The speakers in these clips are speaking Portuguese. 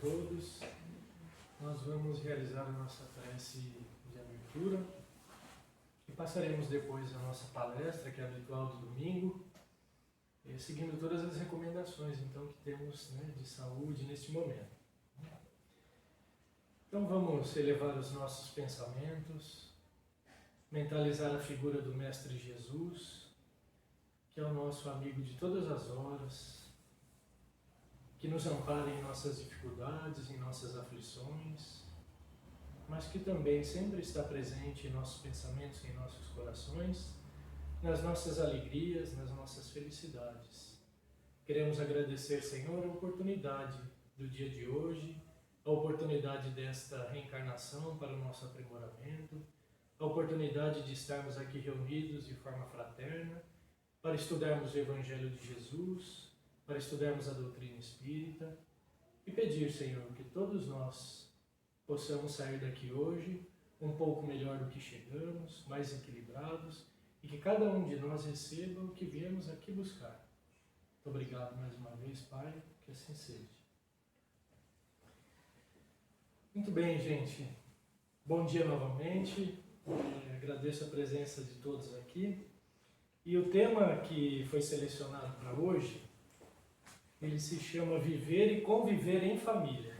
todos. Nós vamos realizar a nossa prece de abertura e passaremos depois a nossa palestra, que é habitual do domingo, seguindo todas as recomendações então, que temos, de saúde neste momento. Então vamos elevar os nossos pensamentos, mentalizar a figura do Mestre Jesus, que é o nosso amigo de todas as horas, que nos ampara em nossas dificuldades, em nossas aflições, mas que também sempre está presente em nossos pensamentos, em nossos corações, nas nossas alegrias, nas nossas felicidades. Queremos agradecer, Senhor, a oportunidade do dia de hoje, a oportunidade desta reencarnação para o nosso aprimoramento, a oportunidade de estarmos aqui reunidos de forma fraterna, para estudarmos o Evangelho de Jesus, para estudarmos a doutrina espírita e pedir, Senhor, que todos nós possamos sair daqui hoje um pouco melhor do que chegamos, mais equilibrados, e que cada um de nós receba o que viemos aqui buscar. Muito obrigado mais uma vez, Pai, que assim seja. Muito bem, gente. Bom dia novamente. Agradeço a presença de todos aqui. E o tema que foi selecionado para hoje, ele se chama Viver e Conviver em Família.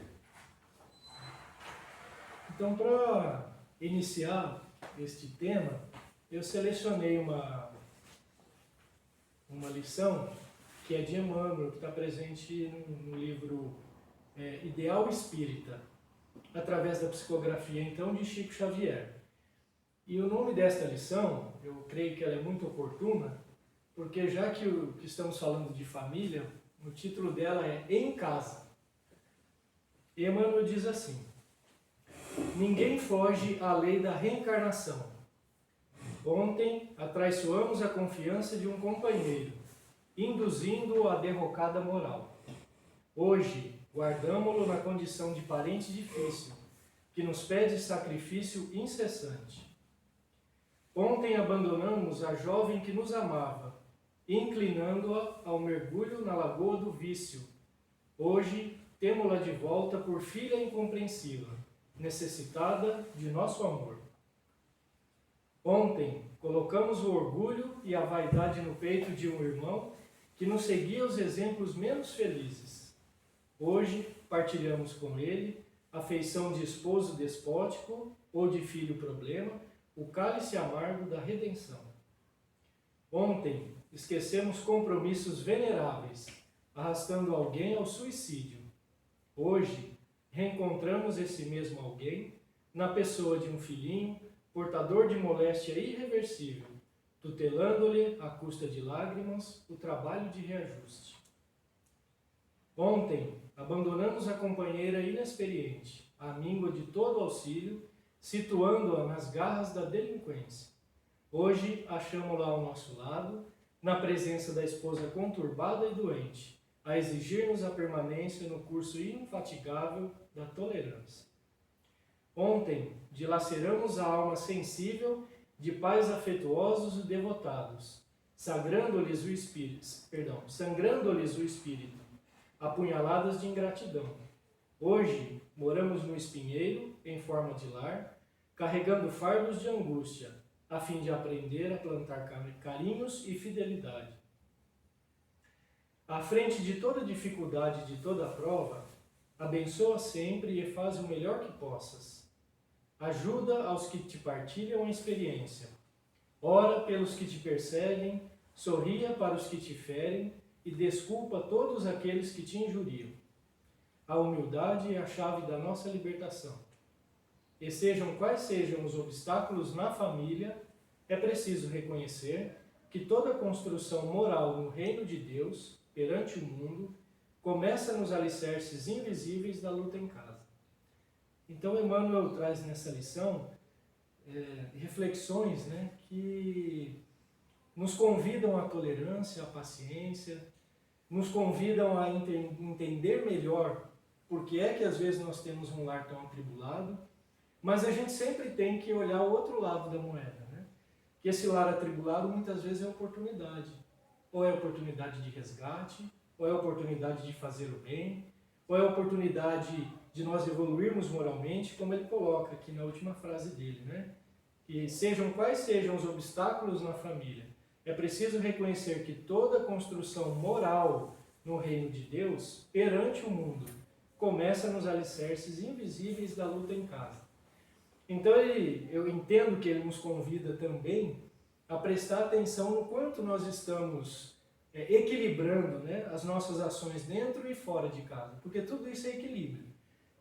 Então, para iniciar este tema, eu selecionei uma lição que é de Emmanuel, que está presente no livro Ideal Espírita, através da psicografia, então, de Chico Xavier. E o nome desta lição, eu creio que ela é muito oportuna, porque já que estamos falando de família, o título dela é Em Casa. E Emmanuel diz assim: ninguém foge à lei da reencarnação. Ontem atraiçoamos a confiança de um companheiro, induzindo-o à derrocada moral. Hoje guardamo-lo na condição de parente difícil, que nos pede sacrifício incessante. Ontem abandonamos a jovem que nos amava, inclinando-a ao mergulho na lagoa do vício. Hoje temo-la de volta por filha incompreensiva, necessitada de nosso amor. Ontem colocamos o orgulho e a vaidade no peito de um irmão que nos seguia os exemplos menos felizes. Hoje partilhamos com ele a feição de esposo despótico ou de filho problema, o cálice amargo da redenção. Ontem esquecemos compromissos veneráveis, arrastando alguém ao suicídio. Hoje reencontramos esse mesmo alguém na pessoa de um filhinho, portador de moléstia irreversível, tutelando-lhe, à custa de lágrimas, o trabalho de reajuste. Ontem abandonamos a companheira inexperiente, a míngua de todo auxílio, situando-a nas garras da delinquência. Hoje achamo-la ao nosso lado, na presença da esposa conturbada e doente, a exigir-nos a permanência no curso infatigável da tolerância. Ontem dilaceramos a alma sensível de pais afetuosos e devotados, sangrando-lhes o espírito, apunhaladas de ingratidão. Hoje moramos no espinheiro, em forma de lar, carregando fardos de angústia, a fim de aprender a plantar carinhos e fidelidade. À frente de toda dificuldade e de toda prova, abençoa sempre e faz o melhor que possas. Ajuda aos que te partilham a experiência. Ora pelos que te perseguem, sorria para os que te ferem e desculpa todos aqueles que te injuriam. A humildade é a chave da nossa libertação. E sejam quais sejam os obstáculos na família, é preciso reconhecer que toda construção moral no reino de Deus, perante o mundo, começa nos alicerces invisíveis da luta em casa. Então, Emmanuel traz nessa lição reflexões que nos convidam à tolerância, à paciência, nos convidam a entender melhor por que é que às vezes nós temos um lar tão atribulado, mas a gente sempre tem que olhar o outro lado da moeda, que esse lar atribulado muitas vezes é oportunidade, ou é oportunidade de resgate, ou é oportunidade de fazer o bem, ou é a oportunidade de nós evoluirmos moralmente, como ele coloca aqui na última frase dele, né? E sejam quais sejam os obstáculos na família, é preciso reconhecer que toda construção moral no reino de Deus, perante o mundo, começa nos alicerces invisíveis da luta em casa. Então eu entendo que ele nos convida também a prestar atenção no quanto nós estamos equilibrando, né, as nossas ações dentro e fora de casa, porque tudo isso é equilíbrio.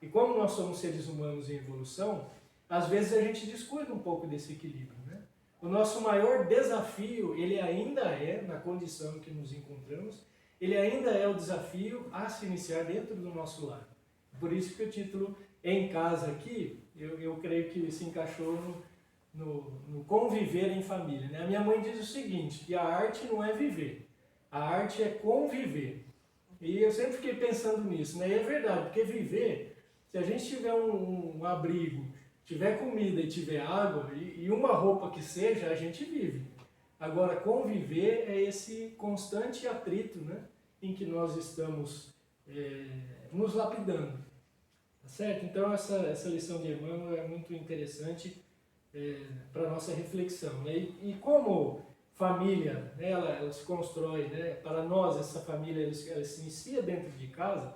E como nós somos seres humanos em evolução, às vezes a gente descuida um pouco desse equilíbrio, né? O nosso maior desafio, ele ainda é, na condição em que nos encontramos, ele ainda é o desafio a se iniciar dentro do nosso lar. Por isso que o título Em Casa aqui, eu creio que se encaixou no conviver em família, né? A minha mãe diz o seguinte, que a arte não é viver, a arte é conviver. E eu sempre fiquei pensando nisso, né? E é verdade, porque viver, se a gente tiver um abrigo, tiver comida e tiver água, e uma roupa que seja, a gente vive. Agora, conviver é esse constante atrito, né, em que nós estamos nos lapidando. Tá certo? Então, essa lição de Emmanuel é muito interessante para a nossa reflexão. Né? E como família, né, ela se constrói, né, para nós, essa família ela se inicia dentro de casa,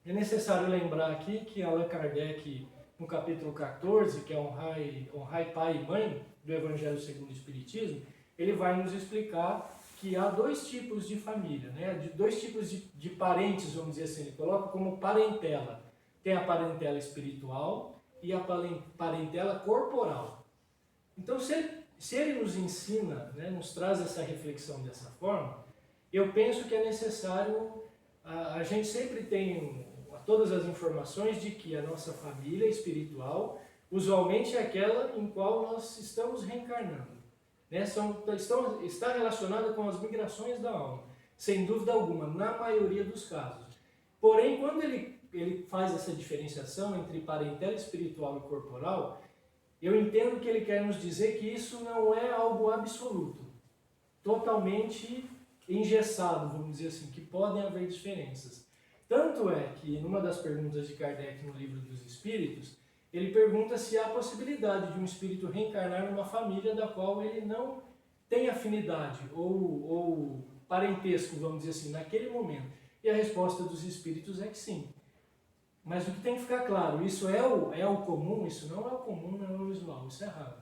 é necessário lembrar aqui que Allan Kardec, no capítulo 14, que é honrai pai e mãe, do Evangelho segundo o Espiritismo, ele vai nos explicar que há dois tipos de família, né? Dois tipos de parentes, vamos dizer assim, ele coloca como parentela. Tem a parentela espiritual e a parentela corporal. Então, se ele nos ensina, né, nos traz essa reflexão dessa forma, eu penso que é necessário, a gente sempre tem todas as informações de que a nossa família espiritual, usualmente é aquela em qual nós estamos reencarnando. Né? Está relacionada com as migrações da alma, sem dúvida alguma, na maioria dos casos. Porém, quando ele faz essa diferenciação entre parentela espiritual e corporal, eu entendo que ele quer nos dizer que isso não é algo absoluto, totalmente engessado, vamos dizer assim, que podem haver diferenças. Tanto é que, numa das perguntas de Kardec no Livro dos Espíritos, ele pergunta se há a possibilidade de um espírito reencarnar numa família da qual ele não tem afinidade ou parentesco, vamos dizer assim, naquele momento. E a resposta dos espíritos é que sim. Mas o que tem que ficar claro, isso é o comum, isso não é o comum, não é o usual, isso é raro.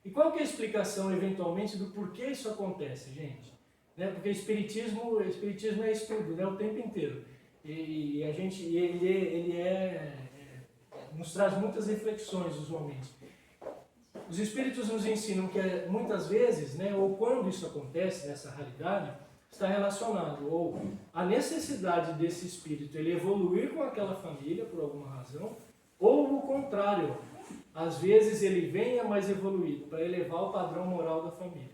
E qual que é a explicação, eventualmente, do porquê isso acontece, gente? Né? Porque o espiritismo é estudo, né? O tempo inteiro. E a gente, nos traz muitas reflexões, usualmente. Os espíritos nos ensinam que muitas vezes, né, ou quando isso acontece, nessa realidade, está relacionado ou a necessidade desse espírito ele evoluir com aquela família por alguma razão, ou o contrário, às vezes ele venha mais evoluído para elevar o padrão moral da família.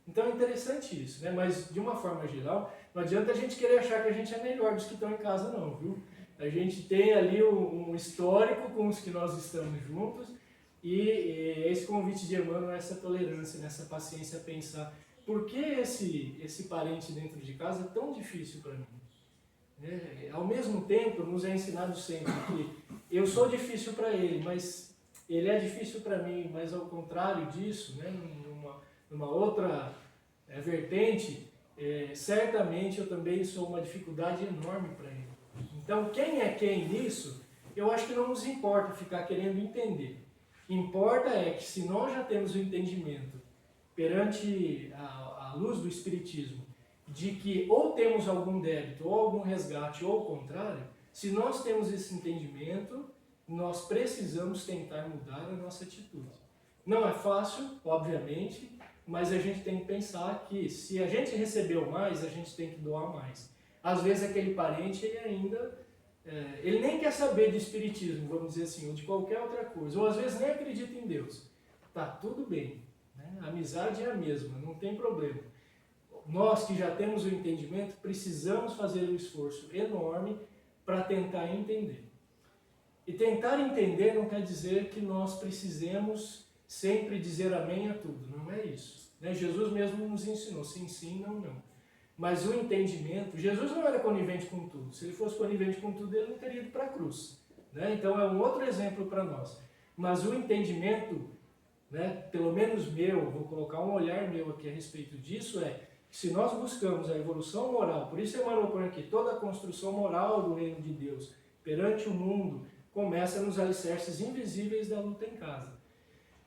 Então é interessante isso, né? Mas de uma forma geral, não adianta a gente querer achar que a gente é melhor dos que estão em casa não, viu? A gente tem ali um histórico com os que nós estamos juntos e esse convite de Emmanuel, essa tolerância, nessa paciência a pensar por que esse parente dentro de casa é tão difícil para mim? Ao mesmo tempo, nos é ensinado sempre que eu sou difícil para ele, mas ele é difícil para mim, mas ao contrário disso, né, numa outra vertente, certamente eu também sou uma dificuldade enorme para ele. Então, quem é quem nisso, eu acho que não nos importa ficar querendo entender. Importa é que se nós já temos o entendimento perante a luz do Espiritismo, de que ou temos algum débito, ou algum resgate, ou o contrário, se nós temos esse entendimento, nós precisamos tentar mudar a nossa atitude. Não é fácil, obviamente, mas a gente tem que pensar que se a gente recebeu mais, a gente tem que doar mais. Às vezes aquele parente, ele nem quer saber de espiritismo, vamos dizer assim, ou de qualquer outra coisa, ou às vezes nem acredita em Deus. Tá tudo bem, né? A amizade é a mesma, não tem problema. Nós que já temos o entendimento, precisamos fazer um esforço enorme para tentar entender. E tentar entender não quer dizer que nós precisemos sempre dizer amém a tudo, não é isso. Né? Jesus mesmo nos ensinou, sim, sim, não, não. Mas o entendimento, Jesus não era conivente com tudo. Se ele fosse conivente com tudo, ele não teria ido para a cruz. Né? Então é um outro exemplo para nós. Mas o entendimento, né, pelo menos meu, vou colocar um olhar meu aqui a respeito disso, é que se nós buscamos a evolução moral, por isso Emmanuel põe aqui, toda a construção moral do reino de Deus perante o mundo começa nos alicerces invisíveis da luta em casa.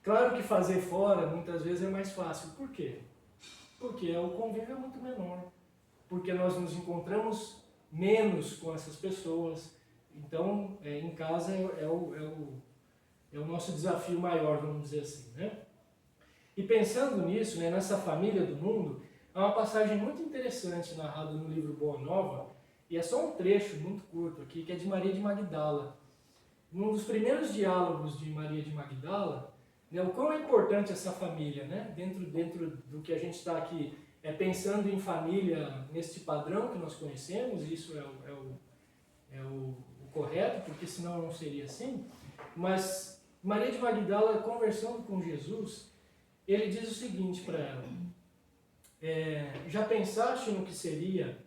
Claro que fazer fora muitas vezes é mais fácil. Por quê? Porque o convívio é muito menor. Porque nós nos encontramos menos com essas pessoas. Então, em casa é o nosso desafio maior, vamos dizer assim, né? E pensando nisso, né, nessa família do mundo, há uma passagem muito interessante narrada no livro Boa Nova, e é só um trecho muito curto aqui, que é de Maria de Magdala. Num dos primeiros diálogos de Maria de Magdala, né, o quão é importante essa família, né? Dentro do que a gente está aqui pensando em família neste padrão que nós conhecemos, isso é o correto, porque senão não seria assim. Mas Maria de Magdala, conversando com Jesus, ele diz o seguinte para ela: já pensaste no que seria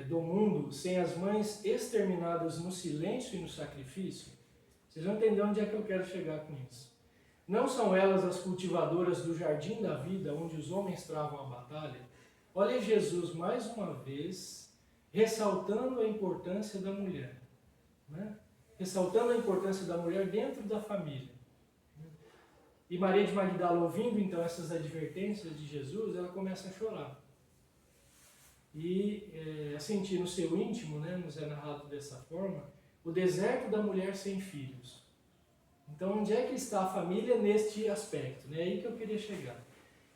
do mundo sem as mães exterminadas no silêncio e no sacrifício? Vocês vão entender onde é que eu quero chegar com isso. Não são elas as cultivadoras do jardim da vida, onde os homens travam a batalha? Olha Jesus, mais uma vez, ressaltando a importância da mulher. Né? Ressaltando a importância da mulher dentro da família. E Maria de Magdala, ouvindo então essas advertências de Jesus, ela começa a chorar. E a sentir no seu íntimo, né, nos é narrado dessa forma, o deserto da mulher sem filhos. Então, onde é que está a família neste aspecto? É aí que eu queria chegar.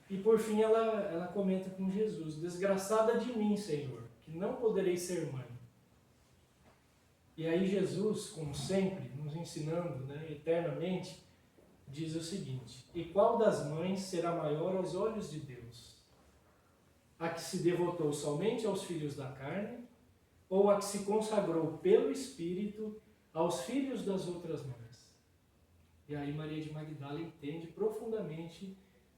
E por fim ela comenta com Jesus: desgraçada de mim, Senhor, que não poderei ser mãe. E aí Jesus, como sempre, nos ensinando, né, eternamente, diz o seguinte: e qual das mães será maior aos olhos de Deus? A que se devotou somente aos filhos da carne, ou a que se consagrou pelo Espírito aos filhos das outras mães? E aí Maria de Magdala entende profundamente,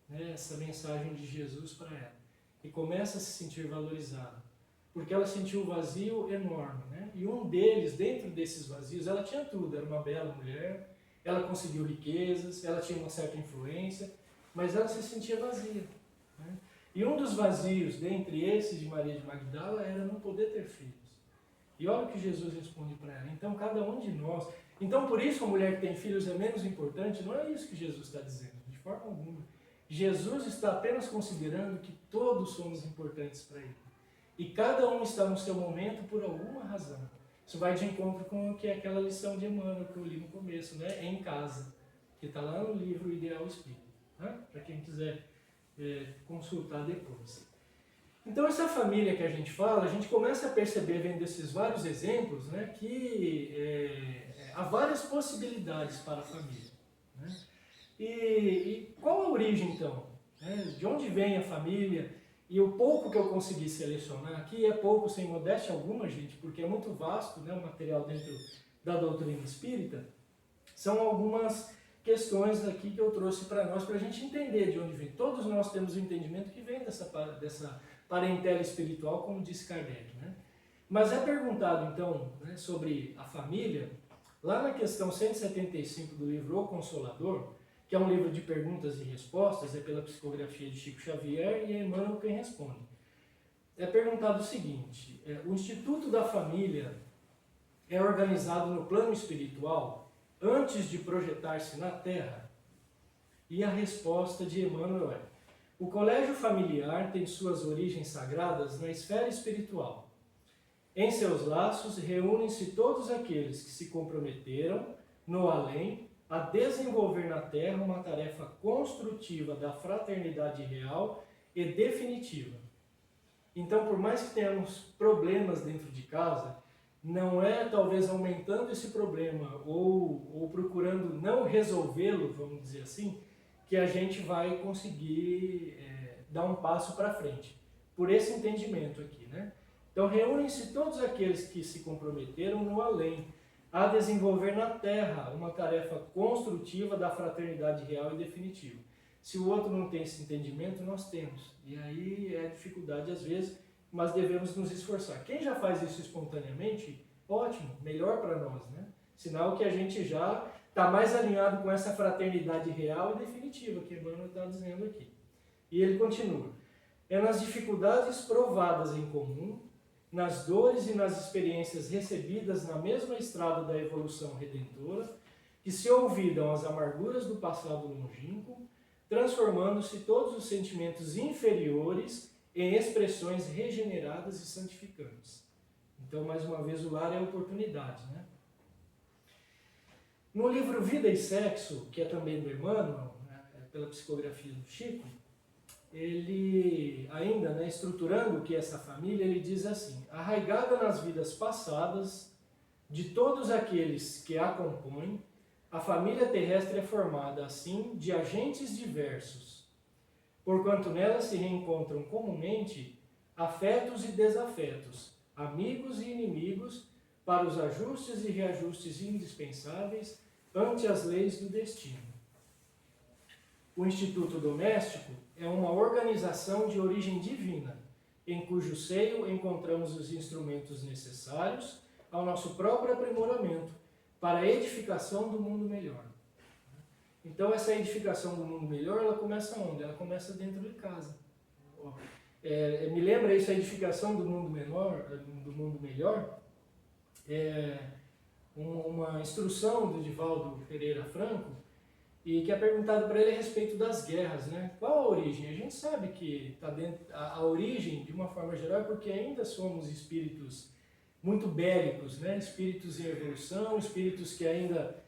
né, essa mensagem de Jesus para ela. E começa a se sentir valorizada. Porque ela sentiu um vazio enorme. Né? E um deles, dentro desses vazios, ela tinha tudo. Era uma bela mulher, ela conseguiu riquezas, ela tinha uma certa influência, mas ela se sentia vazia. Né? E um dos vazios, dentre esses de Maria de Magdala, era não poder ter filhos. E olha o que Jesus responde para ela. Então, cada um de nós... Então, por isso a mulher que tem filhos é menos importante? Não é isso que Jesus está dizendo, de forma alguma. Jesus está apenas considerando que todos somos importantes para Ele. E cada um está no seu momento por alguma razão. Isso vai de encontro com o que é aquela lição de Emmanuel que eu li no começo, né? Em casa, que está lá no livro Ideal Espírita, né? Para quem quiser consultar depois. Então essa família que a gente fala, a gente começa a perceber, vendo esses vários exemplos, né, que há várias possibilidades para a família. Né? E qual a origem então? De onde vem a família? E o pouco que eu consegui selecionar aqui é pouco, sem modéstia alguma, gente, porque é muito vasto, né, o material dentro da doutrina espírita. São algumas questões aqui que eu trouxe para nós, para a gente entender de onde vem. Todos nós temos o entendimento que vem dessa parentela espiritual, como disse Kardec. Né? Mas é perguntado, então, né, sobre a família, lá na questão 175 do livro O Consolador, que é um livro de perguntas e respostas, é pela psicografia de Chico Xavier e é Emmanuel quem responde. É perguntado o seguinte: o Instituto da Família é organizado no plano espiritual antes de projetar-se na Terra? E a resposta de Emmanuel é: o colégio familiar tem suas origens sagradas na esfera espiritual. Em seus laços reúnem-se todos aqueles que se comprometeram, no além, a desenvolver na Terra uma tarefa construtiva da fraternidade real e definitiva. Então, por mais que tenhamos problemas dentro de casa, não é talvez aumentando esse problema ou procurando não resolvê-lo, vamos dizer assim, que a gente vai conseguir dar um passo para frente. Por esse entendimento aqui, né? Então, reúnem-se todos aqueles que se comprometeram no além, a desenvolver na Terra uma tarefa construtiva da fraternidade real e definitiva. Se o outro não tem esse entendimento, nós temos. E aí é a dificuldade, às vezes, mas devemos nos esforçar. Quem já faz isso espontaneamente, ótimo, melhor para nós, né? Sinal que a gente já está mais alinhado com essa fraternidade real e definitiva que Emmanuel está dizendo aqui. E ele continua: é nas dificuldades provadas em comum, nas dores e nas experiências recebidas na mesma estrada da evolução redentora, que se olvidam as amarguras do passado longínquo, transformando-se todos os sentimentos inferiores em expressões regeneradas e santificantes. Então, mais uma vez, o lar é a oportunidade, né? No livro Vida e Sexo, que é também do Emmanuel, né, pela psicografia do Chico, ele, ainda, né, estruturando o que é essa família, ele diz assim: arraigada nas vidas passadas de todos aqueles que a compõem, a família terrestre é formada, assim, de agentes diversos, porquanto nela se reencontram comumente afetos e desafetos, amigos e inimigos, para os ajustes e reajustes indispensáveis ante as leis do destino. O Instituto Doméstico é uma organização de origem divina, em cujo seio encontramos os instrumentos necessários ao nosso próprio aprimoramento, para a edificação do mundo melhor. Então, essa edificação do mundo melhor, ela começa onde? Ela começa dentro de casa. Me lembra isso, a edificação do mundo melhor, uma instrução do Divaldo Pereira Franco, e que é perguntado para ele a respeito das guerras, né? Qual a origem? A gente sabe que tá dentro, a origem, de uma forma geral, é porque ainda somos espíritos muito bélicos, né? Espíritos em evolução, espíritos que ainda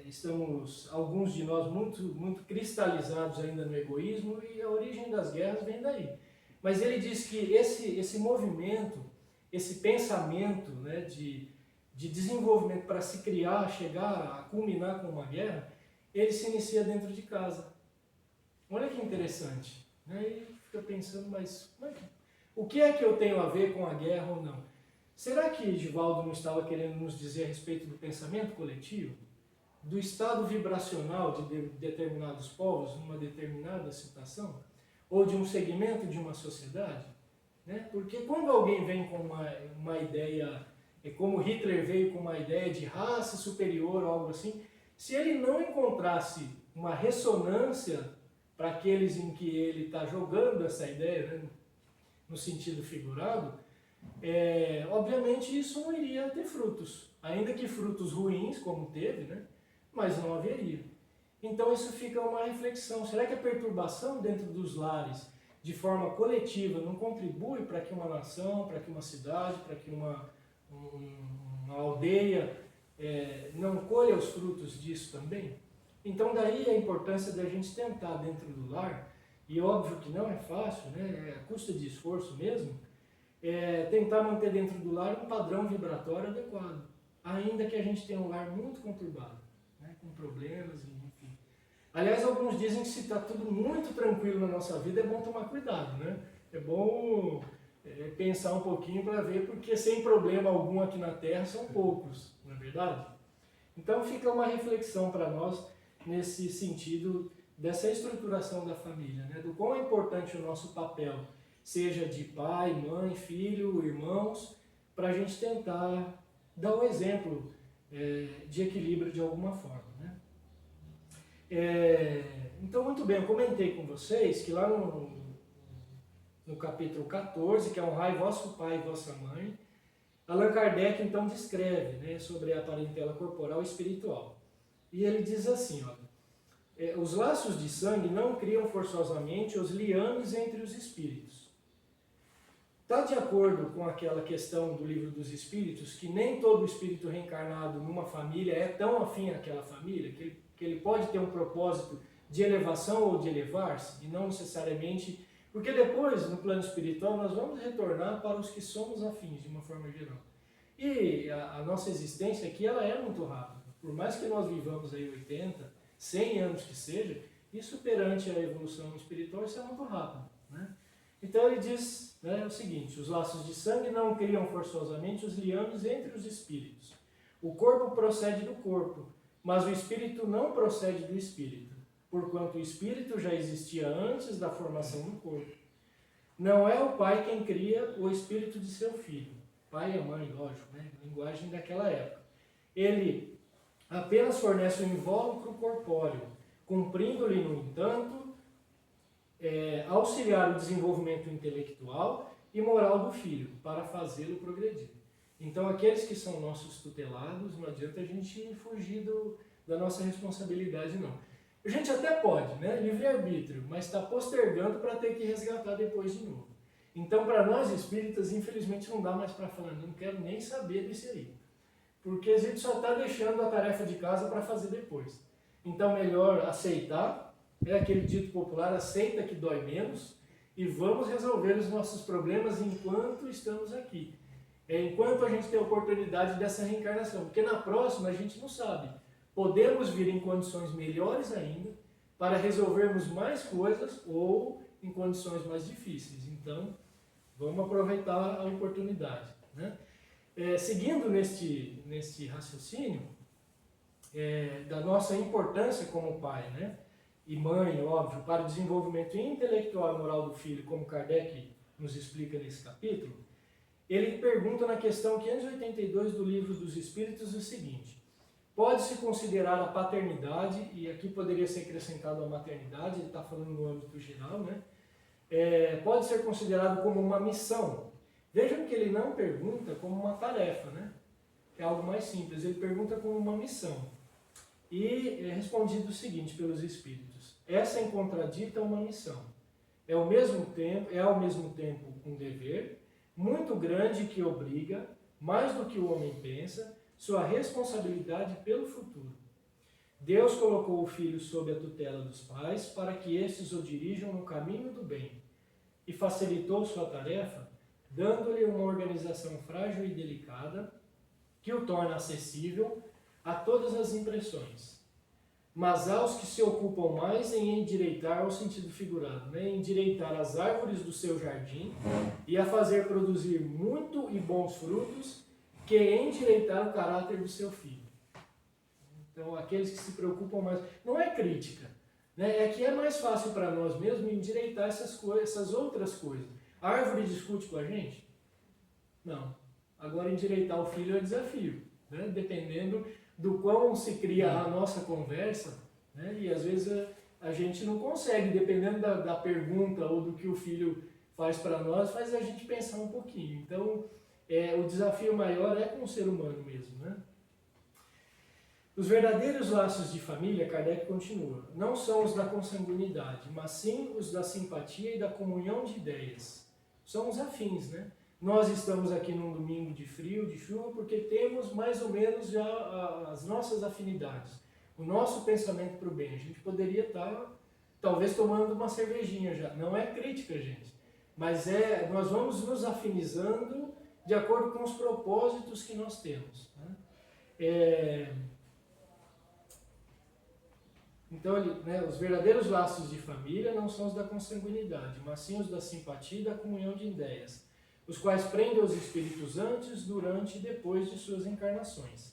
estamos, alguns de nós, muito cristalizados ainda no egoísmo, e a origem das guerras vem daí. Mas ele diz que esse movimento, esse pensamento, né, de desenvolvimento para se criar, chegar a culminar com uma guerra, ele se inicia dentro de casa. Olha que interessante, né? E fica pensando, mas o que é que eu tenho a ver com a guerra ou não? Será que Divaldo não estava querendo nos dizer a respeito do pensamento coletivo? Do estado vibracional de determinados povos, numa determinada situação? Ou de um segmento de uma sociedade? Né? Porque quando alguém vem com uma ideia, como Hitler veio com uma ideia de raça superior ou algo assim, se ele não encontrasse uma ressonância para aqueles em que ele está jogando essa ideia, né, no sentido figurado, obviamente isso não iria ter frutos, ainda que frutos ruins, como teve, né, mas não haveria. Então isso fica uma reflexão: será que a perturbação dentro dos lares, de forma coletiva, não contribui para que uma nação, para que uma cidade, para que uma aldeia não colha os frutos disso também? Então daí a importância da gente tentar dentro do lar, e óbvio que não é fácil, né, é a custa de esforço mesmo, tentar manter dentro do lar um padrão vibratório adequado, ainda que a gente tenha um lar muito conturbado, né, com problemas, enfim. Aliás, alguns dizem que se está tudo muito tranquilo na nossa vida, é bom tomar cuidado, né? É bom pensar um pouquinho para ver, porque sem problema algum aqui na Terra são poucos, não é verdade? Então fica uma reflexão para nós nesse sentido dessa estruturação da família, né? Do quão é importante o nosso papel, seja de pai, mãe, filho, irmãos, para a gente tentar dar um exemplo de equilíbrio de alguma forma, né? Então, muito bem, eu comentei com vocês que lá no capítulo 14, que é honrai vosso pai e vossa mãe, Allan Kardec então descreve, né, sobre a parentela corporal e espiritual. E ele diz assim, olha, os laços de sangue não criam forçosamente os liames entre os espíritos. Está de acordo com aquela questão do Livro dos Espíritos, que nem todo espírito reencarnado numa família é tão afim àquela família, que ele pode ter um propósito de elevação ou de elevar-se, e não necessariamente... Porque depois, no plano espiritual, nós vamos retornar para os que somos afins, de uma forma geral. E a nossa existência aqui, ela é muito rápida. Por mais que nós vivamos aí 80, 100 anos que seja, isso perante a evolução espiritual, isso é muito rápido, né? Então ele diz, né, o seguinte: os laços de sangue não criam forçosamente os liames entre os espíritos. O corpo procede do corpo, mas o espírito não procede do espírito, porquanto o espírito já existia antes da formação do corpo. Não é o pai quem cria o espírito de seu filho. Pai e a mãe, lógico, né? Linguagem daquela época. Ele apenas fornece o invólucro corpóreo, cumprindo-lhe, no entanto, auxiliar o desenvolvimento intelectual e moral do filho, para fazê-lo progredir. Então, aqueles que são nossos tutelados, não adianta a gente fugir da nossa responsabilidade, não. A gente até pode, né? Livre-arbítrio, mas está postergando para ter que resgatar depois de novo. Então, para nós espíritas, infelizmente, não dá mais para falar, não quero nem saber desse aí. Porque a gente só está deixando a tarefa de casa para fazer depois. Então, melhor aceitar, é aquele dito popular, aceita que dói menos, e vamos resolver os nossos problemas enquanto estamos aqui. Enquanto a gente tem a oportunidade dessa reencarnação. Porque na próxima a gente não sabe. Podemos vir em condições melhores ainda, para resolvermos mais coisas, ou em condições mais difíceis. Então, vamos aproveitar a oportunidade, né? Seguindo neste raciocínio, da nossa importância como pai, né? E mãe, óbvio, para o desenvolvimento intelectual e moral do filho, como Kardec nos explica nesse capítulo, ele pergunta na questão 582 do Livro dos Espíritos o seguinte: pode-se considerar a paternidade, e aqui poderia ser acrescentado a maternidade, ele está falando no âmbito geral, né? Pode ser considerado como uma missão. Vejam que ele não pergunta como uma tarefa, né? É algo mais simples, ele pergunta como uma missão. E é respondido o seguinte pelos Espíritos: essa em contradita uma missão. É ao mesmo tempo um dever, muito grande que obriga, mais do que o homem pensa, sua responsabilidade pelo futuro. Deus colocou o filho sob a tutela dos pais para que estes o dirijam no caminho do bem e facilitou sua tarefa, dando-lhe uma organização frágil e delicada que o torna acessível a todas as impressões. Mas há os que se ocupam mais em endireitar, ao sentido figurado, né? Endireitar as árvores do seu jardim e a fazer produzir muito e bons frutos, que endireitar o caráter do seu filho. Então, aqueles que se preocupam mais... Não é crítica, né? É que é mais fácil para nós mesmos endireitar essas outras coisas. A árvore discute com a gente? Não. Agora, endireitar o filho é desafio, né? Dependendo do quão se cria a nossa conversa, né? E às vezes a gente não consegue, dependendo da pergunta ou do que o filho faz para nós, faz a gente pensar um pouquinho. Então, o desafio maior é com o ser humano mesmo, né? Os verdadeiros laços de família, Kardec continua, não são os da consanguinidade, mas sim os da simpatia e da comunhão de ideias. São os afins, né? Nós estamos aqui num domingo de frio, de chuva, porque temos mais ou menos já as nossas afinidades, o nosso pensamento para o bem. A gente poderia estar, talvez, tomando uma cervejinha já. Não é crítica, gente, mas nós vamos nos afinizando de acordo com os propósitos que nós temos, né? Então, os verdadeiros laços de família não são os da consanguinidade, mas sim os da simpatia e da comunhão de ideias, os quais prendem os espíritos antes, durante e depois de suas encarnações.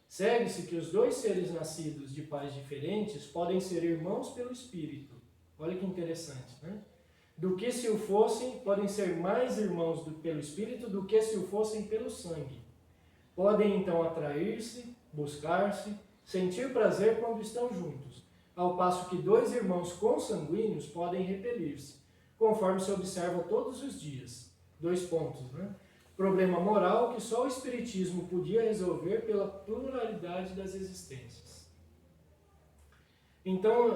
Segue-se que os dois seres nascidos de pais diferentes podem ser irmãos pelo espírito. Olha que interessante, né? Do que se o fossem, podem ser mais irmãos pelo espírito do que se o fossem pelo sangue. Podem então atrair-se, buscar-se, sentir prazer quando estão juntos, ao passo que dois irmãos consanguíneos podem repelir-se, conforme se observa todos os dias. 2 pontos, né? Problema moral que só o Espiritismo podia resolver pela pluralidade das existências. Então,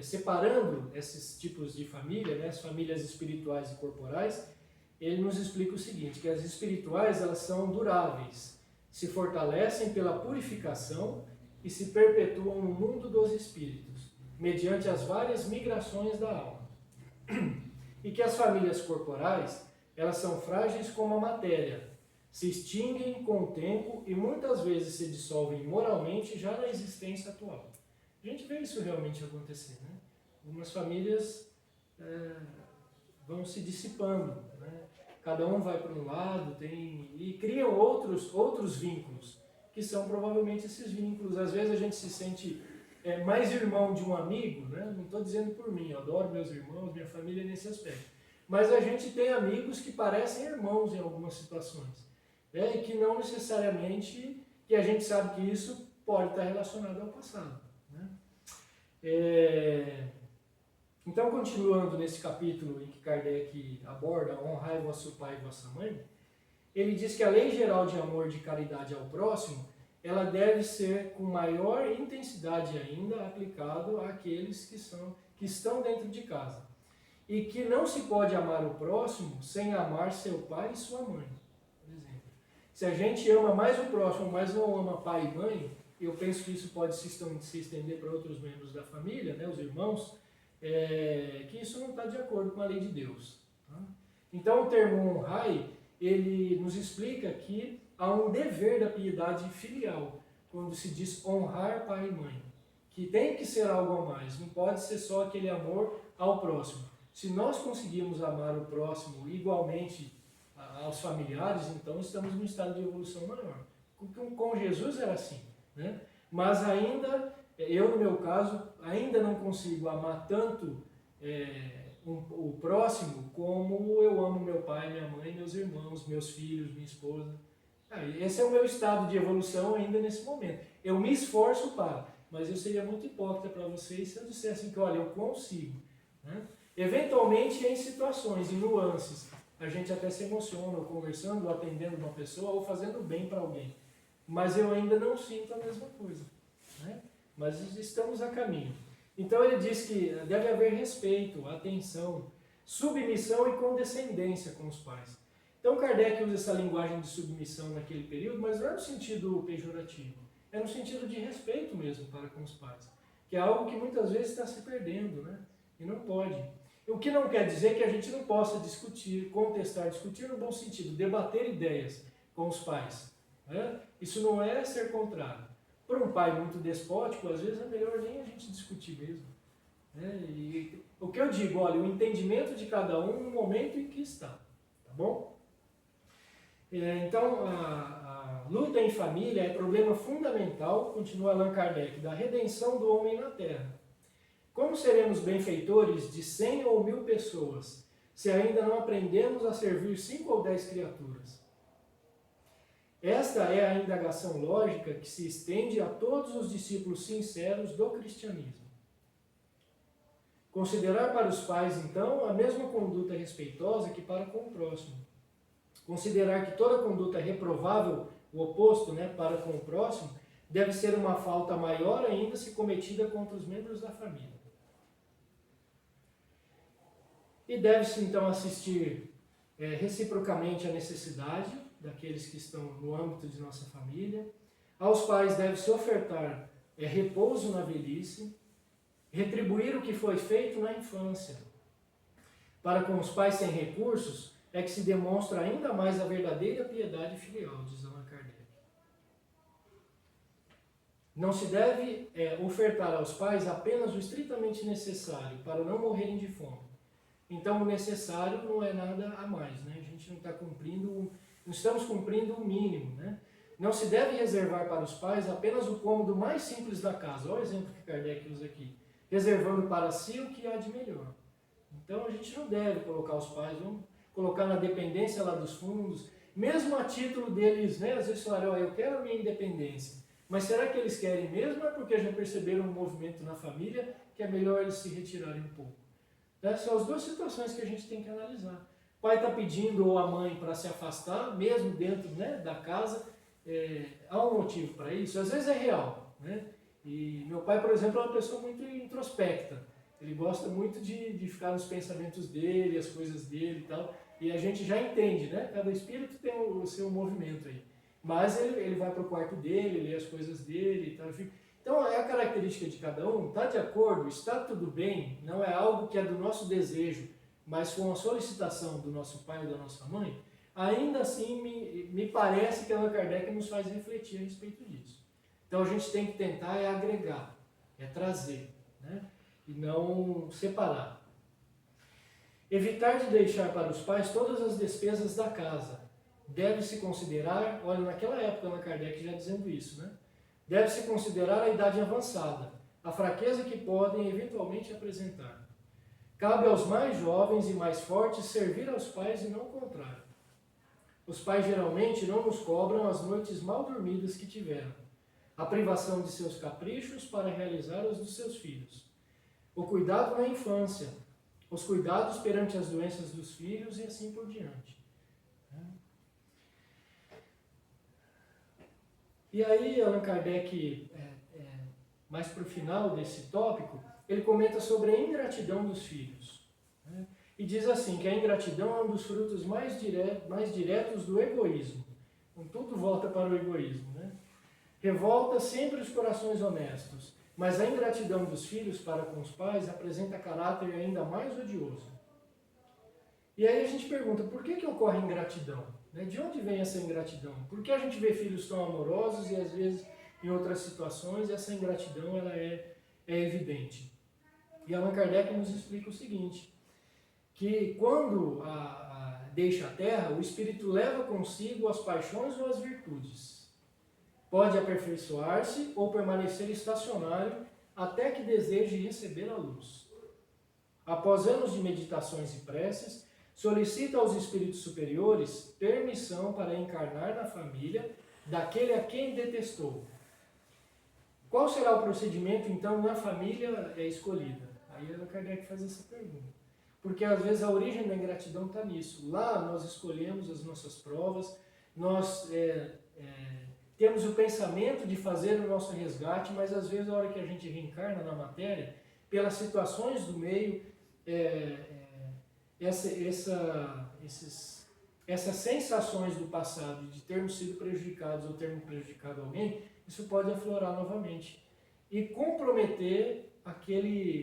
separando esses tipos de família, né, as famílias espirituais e corporais, ele nos explica o seguinte, que as espirituais elas são duráveis, se fortalecem pela purificação e se perpetuam no mundo dos espíritos, mediante as várias migrações da alma. E que as famílias corporais, elas são frágeis como a matéria, se extinguem com o tempo e muitas vezes se dissolvem moralmente já na existência atual. A gente vê isso realmente acontecer, né? Algumas famílias vão se dissipando, né? Cada um vai para um lado e criam outros vínculos, que são provavelmente esses vínculos. Às vezes a gente se sente mais irmão de um amigo, né? Não estou dizendo por mim, eu adoro meus irmãos, minha família nesse aspecto. Mas a gente tem amigos que parecem irmãos em algumas situações, né? E que não necessariamente, que a gente sabe que isso pode estar relacionado ao passado, né? Então, continuando nesse capítulo em que Kardec aborda honrai vosso pai e vossa mãe, ele diz que a lei geral de amor e de caridade ao próximo, ela deve ser com maior intensidade ainda aplicado àqueles que estão dentro de casa. E que não se pode amar o próximo sem amar seu pai e sua mãe, por exemplo. Se a gente ama mais o próximo, mas não ama pai e mãe, eu penso que isso pode se estender para outros membros da família, né, os irmãos, que isso não está de acordo com a lei de Deus. Tá? Então o termo honrai, ele nos explica que há um dever da piedade filial, quando se diz honrar pai e mãe, que tem que ser algo a mais, não pode ser só aquele amor ao próximo. Se nós conseguirmos amar o próximo igualmente aos familiares, então estamos num estado de evolução maior. Com Jesus era assim, né? Mas ainda, eu no meu caso, ainda não consigo amar tanto o próximo como eu amo meu pai, minha mãe, meus irmãos, meus filhos, minha esposa. Esse é o meu estado de evolução ainda nesse momento. Eu me esforço para, mas eu seria muito hipócrita para vocês se eu dissesse que, olha, eu consigo, né? Eventualmente, em situações, em nuances, a gente até se emociona, ou conversando, ou atendendo uma pessoa, ou fazendo bem para alguém. Mas eu ainda não sinto a mesma coisa, né? Mas estamos a caminho. Então ele diz que deve haver respeito, atenção, submissão e condescendência com os pais. Então Kardec usa essa linguagem de submissão naquele período, mas não é no sentido pejorativo, é no sentido de respeito mesmo para com os pais, que é algo que muitas vezes está se perdendo, né? E não pode. O que não quer dizer que a gente não possa discutir, contestar, discutir no bom sentido, debater ideias com os pais, né? Isso não é ser contrário. Para um pai muito despótico, às vezes é melhor nem a gente discutir mesmo, né? E o que eu digo, olha, o entendimento de cada um no momento em que está, tá bom? Então, a luta em família é problema fundamental, continua Allan Kardec, da redenção do homem na Terra. Como seremos benfeitores de 100 ou 1000 pessoas, se ainda não aprendemos a servir 5 ou 10 criaturas? Esta é a indagação lógica que se estende a todos os discípulos sinceros do cristianismo. Considerar para os pais, então, a mesma conduta respeitosa que para com o próximo. Considerar que toda conduta reprovável, o oposto, né, para com o próximo, deve ser uma falta maior ainda se cometida contra os membros da família. E deve-se então assistir reciprocamente à necessidade daqueles que estão no âmbito de nossa família. Aos pais deve-se ofertar repouso na velhice, retribuir o que foi feito na infância. Para com os pais sem recursos, é que se demonstra ainda mais a verdadeira piedade filial, diz Allan Kardec. Não se deve ofertar aos pais apenas o estritamente necessário para não morrerem de fome. Então o necessário não é nada a mais, né? A gente não estamos cumprindo o mínimo, né? Não se deve reservar para os pais apenas o cômodo mais simples da casa. Olha o exemplo que Kardec usa aqui. Reservando para si o que há de melhor. Então a gente não deve colocar os pais, vamos colocar na dependência lá dos fundos, mesmo a título deles, né? Às vezes falarem, eu quero a minha independência. Mas será que eles querem mesmo? É porque já perceberam um movimento na família que é melhor eles se retirarem um pouco. São as duas situações que a gente tem que analisar. O pai está pedindo ou a mãe para se afastar, mesmo dentro, né, da casa, há um motivo para isso, às vezes é real, né? E meu pai, por exemplo, é uma pessoa muito introspecta, ele gosta muito de ficar nos pensamentos dele, as coisas dele e tal, e a gente já entende, né? Cada espírito tem o seu movimento aí, mas ele vai para o quarto dele, lê as coisas dele e tal, então é a característica de cada um, está de acordo, está tudo bem, não é algo que é do nosso desejo, mas com a solicitação do nosso pai ou da nossa mãe, ainda assim me parece que Allan Kardec nos faz refletir a respeito disso. Então a gente tem que tentar agregar, trazer, né? E não separar. Evitar de deixar para os pais todas as despesas da casa. Deve-se considerar, olha, naquela época Allan Kardec já dizendo isso, né? Deve-se considerar a idade avançada, a fraqueza que podem eventualmente apresentar. Cabe aos mais jovens e mais fortes servir aos pais e não o contrário. Os pais geralmente não nos cobram as noites mal dormidas que tiveram, a privação de seus caprichos para realizar os dos seus filhos, o cuidado na infância, os cuidados perante as doenças dos filhos e assim por diante. E aí Allan Kardec, mais para o final desse tópico, ele comenta sobre a ingratidão dos filhos. E diz assim, que a ingratidão é um dos frutos mais diretos do egoísmo. Então tudo volta para o egoísmo. Revolta sempre os corações honestos, mas a ingratidão dos filhos para com os pais apresenta caráter ainda mais odioso. E aí a gente pergunta, por que ocorre ingratidão? De onde vem essa ingratidão? Por que a gente vê filhos tão amorosos e às vezes em outras situações essa ingratidão ela é evidente? E Allan Kardec nos explica o seguinte, que quando deixa a Terra, o espírito leva consigo as paixões ou as virtudes. Pode aperfeiçoar-se ou permanecer estacionário até que deseje receber a luz. Após anos de meditações e preces, solicita aos espíritos superiores permissão para encarnar na família daquele a quem detestou. Qual será o procedimento, então, na família escolhida? Aí Allan Kardec faz essa pergunta. Porque, às vezes, a origem da ingratidão está nisso. Lá nós escolhemos as nossas provas, nós temos o pensamento de fazer o nosso resgate, mas, às vezes, a hora que a gente reencarna na matéria, pelas situações do meio, essas sensações do passado de termos sido prejudicados ou termos prejudicado alguém, isso pode aflorar novamente e comprometer aquele